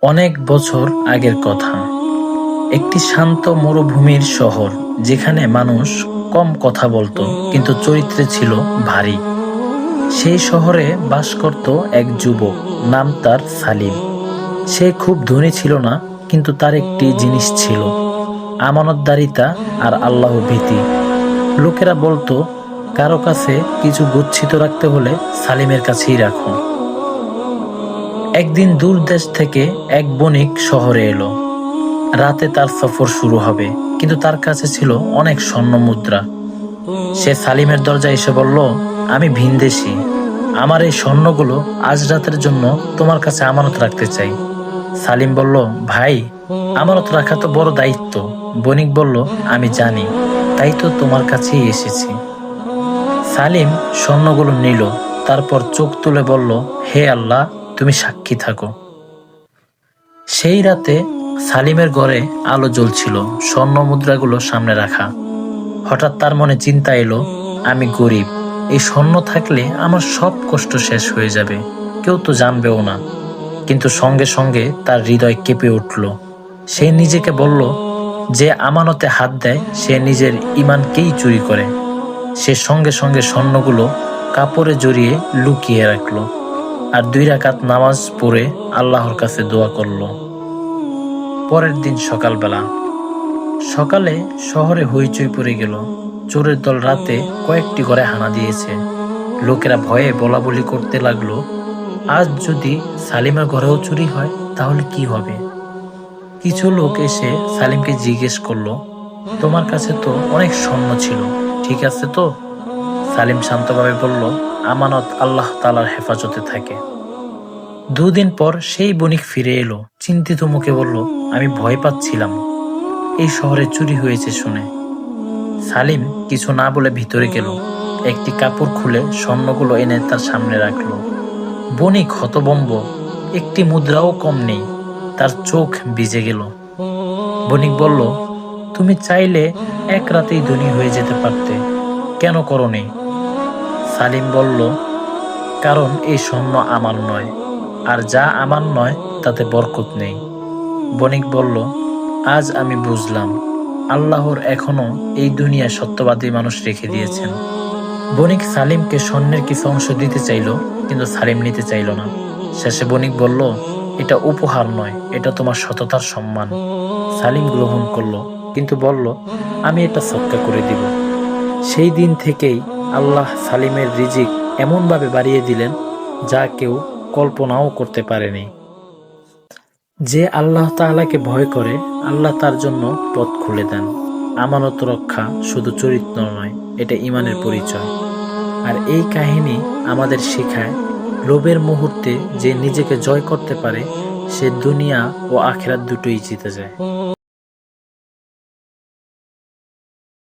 অনেক বছর আগের কথা। একটি শান্ত মরুভূমির শহর, যেখানে মানুষ কম কথা বলতো কিন্তু চরিত্রে ছিল ভারী। সেই শহরে বাস করত এক যুবক, নাম তার সালিম। সে খুব ধনী ছিল না, কিন্তু তার একটি জিনিস ছিল, আমানতদারিতা আর আল্লাহ ভীতি। লোকেরা বলতো, কারো কাছে কিছু গচ্ছিত রাখতে হলে সালিমের কাছেই রাখো। একদিন দূর দেশ থেকে এক বণিক শহরে এলো। রাতে তার সফর শুরু হবে, কিন্তু তার কাছে ছিল অনেক স্বর্ণ মুদ্রা। সে সালিমের দরজায় এসে বলল, আমি ভিনদেশী, আমার এই স্বর্ণগুলো আজ রাতের জন্য তোমার কাছে আমানত রাখতে চাই। সালিম বলল, ভাই, আমানত রাখা তো বড় দায়িত্ব। বণিক বলল, আমি জানি, তাই তো তোমার কাছেই এসেছি। সালিম স্বর্ণগুলো নিল, তারপর চোখ তুলে বলল, হে আল্লাহ, তুমি সাক্ষী থাকো। সেই রাতে সালিমের ঘরে আলো জ্বলছিল, স্বর্ণ মুদ্রাগুলো সামনে রাখা। হঠাৎ তার মনে চিন্তা এলো, আমি গরিব, এই স্বর্ণ থাকলে আমার সব কষ্ট শেষ হয়ে যাবে, কেউ তো জানবেও না। কিন্তু সঙ্গে সঙ্গে তার হৃদয় কেঁপে উঠল। সে নিজেকে বলল, যে আমানতে হাত দেয় সে নিজের ঈমানকেই চুরি করে। সে সঙ্গে সঙ্গে স্বর্ণগুলো কাপড়ে জড়িয়ে লুকিয়ে রাখলো, আর 2 রাকাত নামাজ পড়ে আল্লাহর কাছে দোয়া করল। পরের দিন সকালে শহরে হইচই পড়ে গেল। চোরের দল রাতে কয়েকটি ঘরে হানা দিয়েছে। লোকেরা ভয়ে বলাবলি করতে লাগলো, আজ যদি সালিমের ঘরেও চুরি হয় তাহলে কি হবে? কিছু লোক এসে সালিমকে জিজ্ঞেস করলো, তোমার কাছে তো অনেক স্বর্ণ ছিল, ঠিক আছে তো? সালিম শান্তভাবে বলল, আমানত আল্লাহ তাআলার হেফাজতে থাকে। 2 দিন পর সেই বণিক ফিরে এলো, চিন্তিত মুখে বলল, আমি ভয় পাচ্ছিলাম এই শহরে চুরি হয়েছে শুনে। সালিম কিছু না বলে ভিতরে গেল, একটি কাপড় খুলে স্বর্ণগুলো এনে তার সামনে রাখলো। বণিক হতভম্ব, একটি মুদ্রাও কম নেই। তার চোখ ভিজে গেল। বণিক বলল, তুমি চাইলে এক রাতেই ধনী হয়ে যেতে পারতে, কেন করোনি? সালিম বলল, কারণ এই স্বর্ণ আমার নয়, আর যা আমার নয় তাতে বরকত নেই। বণিক বলল, আজ আমি বুঝলাম, আল্লাহর এখনো এই দুনিয়ায় সত্যবাদী মানুষ রেখে দিয়েছেন। বণিক সালিমকে স্বর্ণের কিছু অংশ দিতে চাইল, কিন্তু সালিম নিতে চাইল না। শেষে বণিক বলল, এটা উপহার নয়, এটা তোমার সততার সম্মান। সালিম গ্রহণ করলো, কিন্তু বলল, আমি এটা সদকা করে দিব। সেই দিন থেকেই আল্লাহ সালিমের রিজিক এমনভাবে বাড়িয়ে দিলেন, যা কেউ কল্পনাও করতে পারেনি। যে আল্লাহ তাআলাকে ভয় করে, আল্লাহ তার জন্য পথ খুলে দেন। আমানত রক্ষা শুধু চরিত্র নয়, এটা ঈমানের পরিচয়। আর এই কাহিনী আমাদের শেখায়, লোভের মুহূর্তে যে নিজেকে জয় করতে পারে, সে দুনিয়া ও আখিরাত দুটোই জিতে যায়।